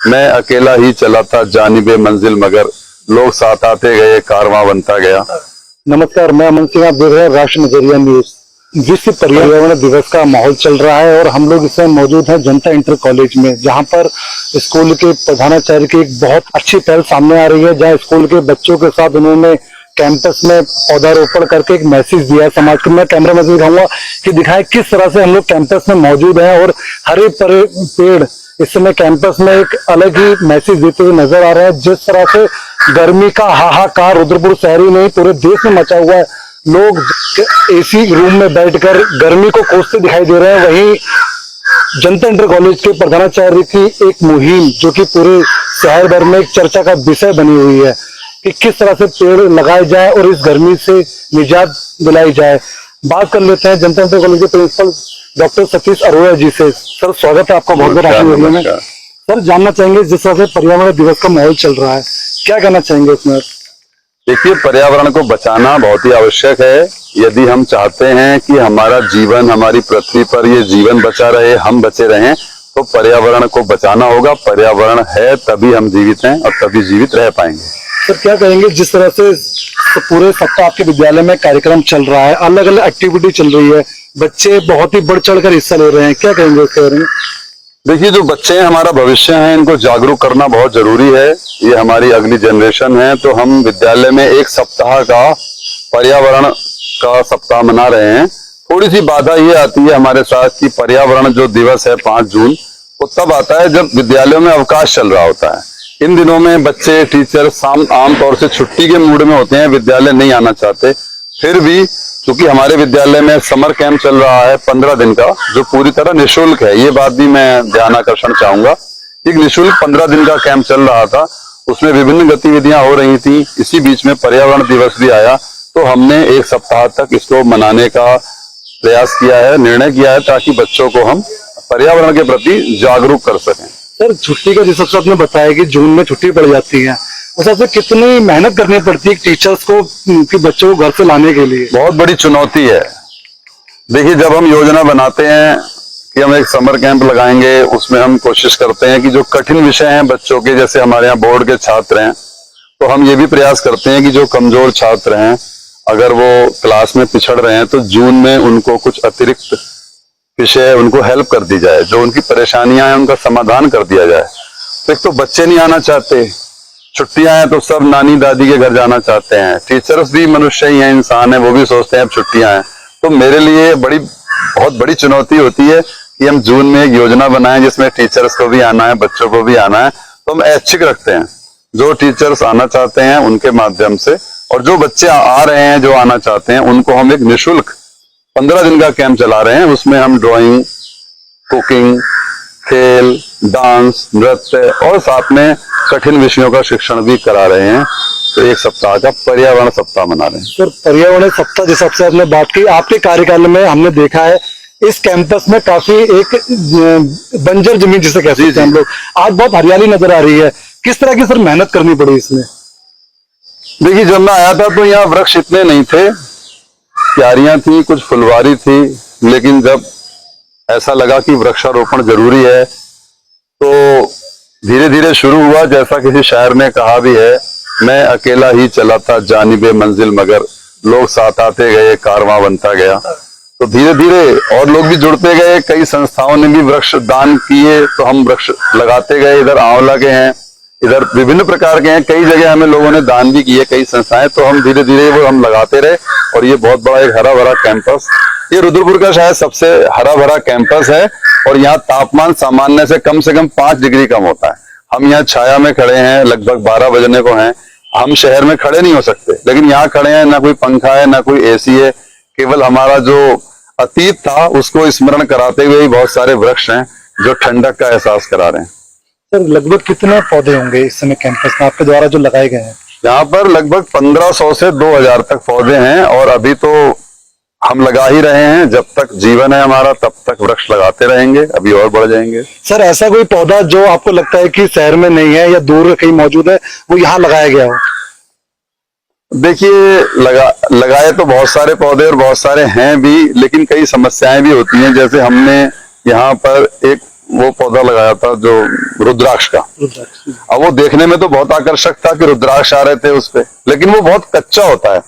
मैं अकेला ही चला था जानिबे मंजिल, मगर लोग साथ आते गए, कारवां बनता गया। नमस्कार, मैं अमन सिंह, आप देख रहे हैं राष्ट्र नजरिया न्यूज। विश्व पर्यावरण दिवस का माहौल चल रहा है और हम लोग इस समय मौजूद हैं जनता इंटर कॉलेज में, जहां पर स्कूल के प्रधानाचार्य की एक बहुत अच्छी पहल सामने आ रही है, जहां स्कूल के बच्चों के साथ उन्होंने कैंपस में पौधारोपण करके एक मैसेज दिया समाज को। मैं कैमरा में दिखाऊंगा कि दिखाएं किस तरह से हम लोग कैंपस में मौजूद हैं और हरे पेड़ इस समय कैंपस में एक अलग ही मैसेज देते हुए नजर आ रहे हैं। जिस तरह से गर्मी का हाहाकार रुद्रपुर शहरी नहीं पूरे देश में मचा हुआ है, लोग एसी रूम में बैठकर गर्मी को कोसते दिखाई दे रहे हैं। वहीं जनता इंटर कॉलेज के प्रधानाचार्य की एक मुहिम जो कि पूरे शहर भर में एक चर्चा का विषय बनी हुई है कि किस तरह से पेड़ लगाए जाए और इस गर्मी से निजात दिलाई जाए। बात कर लेते हैं जनता इंटर कॉलेज के प्रिंसिपल डॉक्टर सतीश अरोड़ा जी से। सर, स्वागत है आपका बहुत बहुत में। सर, जानना चाहेंगे जिस तरह से पर्यावरण दिवस का माहौल चल रहा है, क्या कहना चाहेंगे इसमें? देखिए, पर्यावरण को बचाना बहुत ही आवश्यक है। यदि हम चाहते हैं कि हमारा जीवन, हमारी पृथ्वी पर ये जीवन बचा रहे, हम बचे रहें, तो पर्यावरण को बचाना होगा। पर्यावरण है तभी हम जीवित हैं और तभी जीवित रह पाएंगे। सर, क्या कहेंगे जिस तरह से पूरे सप्ताह आपके विद्यालय में कार्यक्रम चल रहा है, अलग अलग एक्टिविटी चल रही है, बच्चे बहुत ही बढ़ चढ़कर हिस्सा ले रहे हैं, क्या कहेंगे उसके बारे में? देखिए, जो बच्चे हैं हमारा भविष्य है, इनको जागरूक करना बहुत जरूरी है। ये हमारी अगली जनरेशन है। तो हम विद्यालय में एक सप्ताह का पर्यावरण का सप्ताह मना रहे हैं। थोड़ी सी बाधा ये आती है हमारे साथ कि पर्यावरण जो दिवस है 5 जून, वो तब आता है जब विद्यालयों में अवकाश चल रहा होता है। इन दिनों में बच्चे, टीचर आमतौर से छुट्टी के मूड में होते हैं, विद्यालय नहीं आना चाहते। फिर भी क्योंकि हमारे विद्यालय में समर कैंप चल रहा है 15 दिन का, जो पूरी तरह निःशुल्क है, ये बात भी मैं ध्यान आकर्षण चाहूंगा। एक निःशुल्क 15 दिन का कैंप चल रहा था, उसमें विभिन्न गतिविधियां हो रही थी। इसी बीच में पर्यावरण दिवस भी आया, तो हमने एक सप्ताह तक इसको मनाने का प्रयास किया है, निर्णय किया है, ताकि बच्चों को हम पर्यावरण के प्रति जागरूक कर सकें। सर, छुट्टी का जिस सबसे आपने बताया कि जून में छुट्टी पड़ जाती है, उस सबसे कितनी मेहनत करनी पड़ती है टीचर्स को कि बच्चों को घर से लाने के लिए? बहुत बड़ी चुनौती है। देखिए, जब हम योजना बनाते हैं कि हम एक समर कैंप लगाएंगे, उसमें हम कोशिश करते हैं कि जो कठिन विषय हैं बच्चों के, जैसे हमारे यहाँ बोर्ड के छात्र हैं, तो हम ये भी प्रयास करते हैं कि जो कमजोर छात्र हैं, अगर वो क्लास में पिछड़ रहे हैं, तो जून में उनको कुछ अतिरिक्त विषय उनको हेल्प कर दी जाए, जो उनकी परेशानियां हैं उनका समाधान कर दिया जाए। तो एक तो बच्चे नहीं आना चाहते, छुट्टियां हैं तो सब नानी दादी के घर जाना चाहते हैं। टीचर्स भी मनुष्य ही हैं, इंसान है, वो भी सोचते हैं अब छुट्टियां हैं। तो मेरे लिए बहुत बड़ी चुनौती होती है कि हम जून में एक योजना बनाएं जिसमें टीचर्स को भी आना है, बच्चों को भी आना है। तो हम ऐच्छिक रखते हैं, जो टीचर्स आना चाहते हैं उनके माध्यम से, और जो बच्चे आ रहे हैं जो आना चाहते हैं उनको हम एक निःशुल्क 15 दिन का कैंप चला रहे हैं। उसमें हम ड्राइंग, कुकिंग, खेल, डांस, नृत्य और साथ में कठिन विषयों का शिक्षण भी करा रहे हैं। तो एक सप्ताह का पर्यावरण सप्ताह मना रहे हैं। सर, पर्यावरण सप्ताह जिस सबसे आपने बात की, आपके कार्यकाल में हमने देखा है इस कैंपस में काफी एक बंजर जमीन जिसे कहते हैं हम लोग, आज बहुत हरियाली नजर आ रही है। किस तरह की सर मेहनत करनी पड़ी इसमें? देखिए, जब मैं आया था तो यहाँ वृक्ष इतने नहीं थे, क्यारियां थी, कुछ फुलवारी थी, लेकिन जब ऐसा लगा कि वृक्षारोपण जरूरी है तो धीरे धीरे शुरू हुआ। जैसा किसी शायर ने कहा भी है, मैं अकेला ही चला था जानिबे मंजिल, मगर लोग साथ आते गए, कारवां बनता गया। तो धीरे धीरे और लोग भी जुड़ते गए, कई संस्थाओं ने भी वृक्ष दान किए, तो हम वृक्ष लगाते गए। इधर आंवला के हैं, इधर विभिन्न प्रकार के हैं, कई जगह हमें लोगों ने दान भी किए, कई संस्थाएं। तो हम धीरे धीरे वो हम लगाते रहे और ये बहुत बड़ा एक हरा भरा कैंपस, ये रुद्रपुर का शायद सबसे हरा भरा कैंपस है। और यहाँ तापमान सामान्य से कम 5 डिग्री कम होता है। हम यहाँ छाया में खड़े हैं, लगभग 12 बजने को हैं। हम शहर में खड़े नहीं हो सकते, लेकिन यहाँ खड़े हैं, ना कोई पंखा है, ना कोई एसी है, केवल हमारा जो अतीत था उसको स्मरण कराते हुए ही बहुत सारे वृक्ष हैं जो ठंडक का एहसास करा रहे हैं। सर, लगभग कितने पौधे होंगे इस समय कैंपस में आपके द्वारा जो लगाए गए हैं? यहाँ पर लगभग 1500 से 2000 तक पौधे हैं, और अभी तो हम लगा ही रहे हैं। जब तक जीवन है हमारा तब तक वृक्ष लगाते रहेंगे, अभी और बढ़ जाएंगे। सर, ऐसा कोई पौधा जो आपको लगता है कि शहर में नहीं है या दूर कहीं मौजूद है, वो यहाँ लगाया गया हो? देखिए, लगाए तो बहुत सारे पौधे और बहुत सारे हैं भी, लेकिन कई समस्याएं भी होती हैं। जैसे हमने यहाँ पर एक वो पौधा लगाया था जो रुद्राक्ष का। अब वो देखने में तो बहुत आकर्षक था कि रुद्राक्ष आ रहे थे उस पे, लेकिन वो बहुत कच्चा होता है।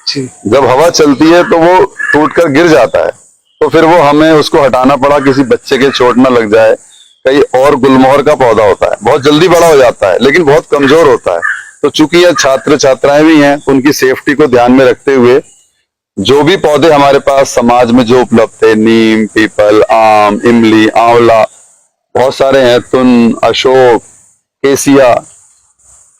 जी। जब हवा चलती है तो वो टूटकर गिर जाता है, तो फिर वो हमें उसको हटाना पड़ा, किसी बच्चे के चोट न लग जाए। कई और गुलमोहर का पौधा होता है, बहुत जल्दी बड़ा हो जाता है लेकिन बहुत कमजोर होता है। तो चूंकि ये छात्र छात्राएं भी हैं, उनकी सेफ्टी को ध्यान में रखते हुए जो भी पौधे हमारे पास समाज में जो उपलब्ध थे, नीम, पीपल, आम, इमली, आंवला, बहुत सारे हैं, तुन, अशोक, केसिया,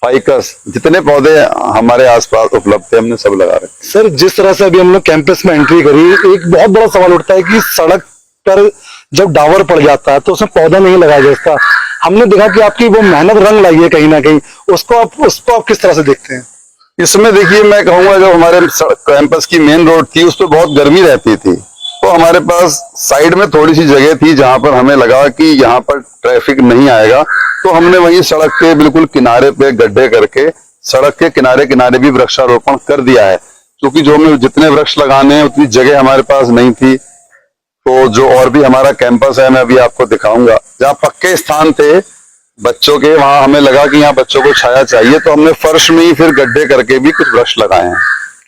फाइकस, जितने पौधे हमारे आसपास उपलब्ध थे हमने सब लगा रखे। सर, जिस तरह से अभी हम लोग कैंपस में एंट्री करी, एक बहुत बड़ा सवाल उठता है कि सड़क पर जब डावर पड़ जाता है तो उसमें पौधा नहीं लगाया जाता। हमने देखा कि आपकी वो मेहनत रंग लाई है कहीं ना कहीं, उसको आप किस तरह से देखते हैं? इसमें देखिए, मैं कहूंगा जो हमारे कैंपस की मेन रोड थी उस पर बहुत गर्मी रहती थी, तो हमारे पास साइड में थोड़ी सी जगह थी जहां पर हमें लगा कि यहाँ पर ट्रैफिक नहीं आएगा, तो हमने वहीं सड़क के बिल्कुल किनारे पे गड्ढे करके सड़क के किनारे किनारे भी वृक्षारोपण कर दिया है। क्योंकि जो हमें जितने वृक्ष लगाने हैं उतनी जगह हमारे पास नहीं थी। तो जो और भी हमारा कैंपस है, मैं अभी आपको दिखाऊंगा, जहाँ पक्के स्थान थे बच्चों के, वहां हमें लगा कि यहाँ बच्चों को छाया चाहिए, तो हमने फर्श में ही फिर गड्ढे करके भी कुछ वृक्ष लगाए हैं।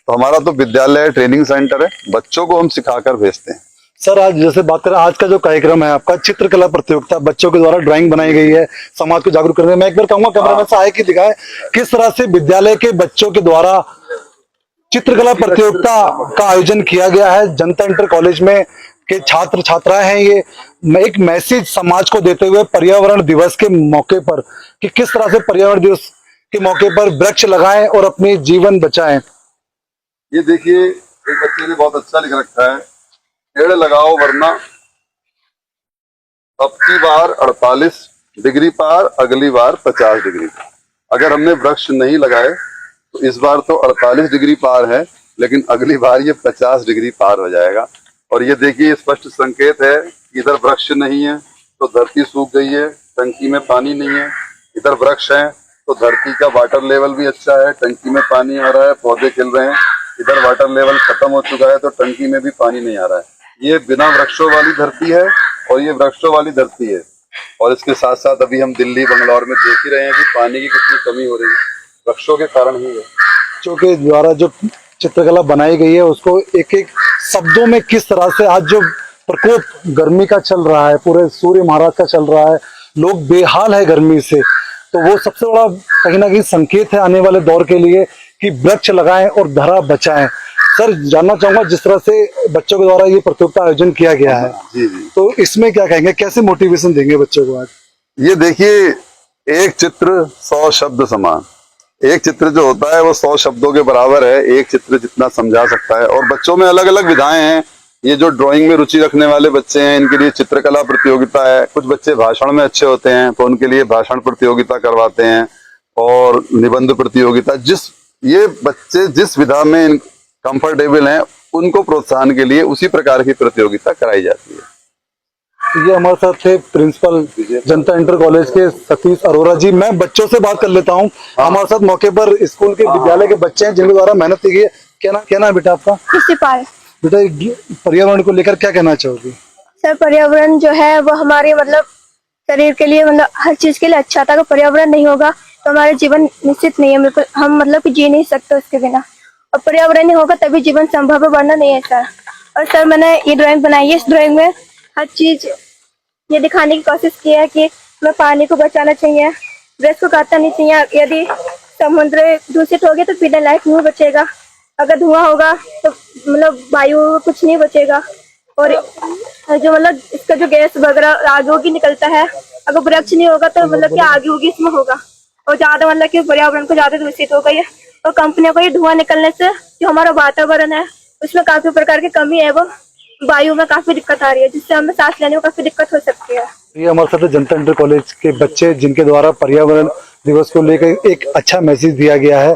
तो हमारा तो विद्यालय ट्रेनिंग सेंटर है, बच्चों को हम सिखाकर भेजते हैं। सर, आज जैसे बात करें, आज का जो कार्यक्रम है आपका चित्रकला प्रतियोगिता, बच्चों के द्वारा ड्राइंग बनाई गई है समाज को जागरूक करने में। मैं एक बार कहूंगा कैमरामैन से आए कि दिखाए किस तरह से विद्यालय के बच्चों के द्वारा चित्रकला प्रतियोगिता का आयोजन किया गया है। जनता इंटर कॉलेज में के छात्र छात्राएं हैं ये। एक मैसेज समाज को देते हुए पर्यावरण दिवस के मौके पर कि किस तरह से पर्यावरण दिवस के मौके पर वृक्ष लगाएं और अपने जीवन बचाएं। ये देखिए, एक बच्चे ने बहुत अच्छा लिख रखा है, पेड़ लगाओ वरना अब की बार 48 डिग्री पार, अगली बार 50 डिग्री पार। अगर हमने वृक्ष नहीं लगाए तो इस बार तो 48 डिग्री पार है, लेकिन अगली बार ये 50 डिग्री पार हो जाएगा। और ये देखिए, स्पष्ट संकेत है कि इधर वृक्ष नहीं है तो धरती सूख गई है, टंकी में पानी नहीं है। इधर वृक्ष है तो धरती का वाटर लेवल भी अच्छा है, टंकी में पानी आ रहा है, पौधे खिल रहे हैं। इधर वाटर लेवल खत्म हो चुका है तो टंकी में भी पानी नहीं आ रहा है। ये बिना वृक्षों वाली धरती है और ये वृक्षों वाली धरती है। और इसके साथ साथ अभी हम दिल्ली, बंगलौर में देख ही रहे हैं कि पानी की कितनी कमी हो रही है, वृक्षों के कारण ही है। बच्चों के द्वारा जो चित्रकला बनाई गई है उसको एक एक शब्दों में किस तरह से आज जो प्रकोप गर्मी का चल रहा है, पूरे सूर्य महाराज का चल रहा है, लोग बेहाल है गर्मी से, तो वो सबसे बड़ा कहीं ना कहीं संकेत है आने वाले दौर के लिए कि वृक्ष लगाएं और धरा बचाएं। सर, जानना चाहूंगा, जिस तरह से बच्चों के द्वारा ये प्रतियोगिता आयोजन किया गया है, जी जी, तो इसमें क्या कहेंगे, कैसे मोटिवेशन देंगे बच्चों को आज? ये देखिए, एक चित्र 100 शब्द समान। एक चित्र जो होता है वो 100 शब्दों के बराबर है। एक चित्र जितना समझा सकता है। और बच्चों में अलग अलग विधाएं हैं। ये जो ड्राइंग में रुचि रखने वाले बच्चे हैं, इनके लिए चित्रकला प्रतियोगिता है। कुछ बच्चे भाषण में अच्छे होते हैं तो उनके लिए भाषण प्रतियोगिता करवाते हैं, और निबंध प्रतियोगिता। ये बच्चे जिस विधा में कंफर्टेबल हैं उनको प्रोत्साहन के लिए उसी प्रकार की प्रतियोगिता कराई जाती है। ये हमारे साथ थे प्रिंसिपल जनता इंटर कॉलेज के सतीश अरोरा जी। मैं बच्चों से बात कर लेता हूँ। हमारे साथ मौके पर स्कूल के विद्यालय के बच्चे हैं जिनके द्वारा मेहनत की गई है। क्या नाम है बेटा आपका? खुशीपाल। बेटा, पर्यावरण को लेकर क्या कहना चाहोगी? सर, पर्यावरण जो है वो हमारे मतलब शरीर के लिए, मतलब हर चीज के लिए अच्छा था। अगर पर्यावरण नहीं होगा तो हमारा जीवन निश्चित नहीं है, बिल्कुल हम मतलब कि जी नहीं सकते उसके बिना। और पर्यावरण नहीं होगा तभी जीवन संभव है, वरना नहीं है सर। और सर, मैंने ये ड्राइंग बनाई है। इस ड्राइंग में हर चीज ये दिखाने की कोशिश की है कि हमें पानी को बचाना चाहिए, वृक्ष को काटना नहीं चाहिए। यदि समुद्र दूषित हो गया तो पीने लायक नहीं बचेगा। अगर धुआं होगा तो मतलब वायु कुछ नहीं बचेगा। और जो मतलब इसका जो गैस वगैरह आगे होगी निकलता है, अगर वृक्ष नहीं होगा तो मतलब कि आगे होगी इसमें होगा। और ज्यादा मतलब कि पर्यावरण को ज्यादा दूषित हो गई है। और कंपनियों को ये धुआं निकलने से जो हमारा वातावरण है उसमें काफी प्रकार की कमी है, वो वायु में काफी दिक्कत आ रही है, जिससे हमें सांस लेने में काफी दिक्कत हो सकती है। ये हमारे साथ जनता इंटर कॉलेज के बच्चे जिनके द्वारा पर्यावरण दिवस को लेकर एक अच्छा मैसेज दिया गया है।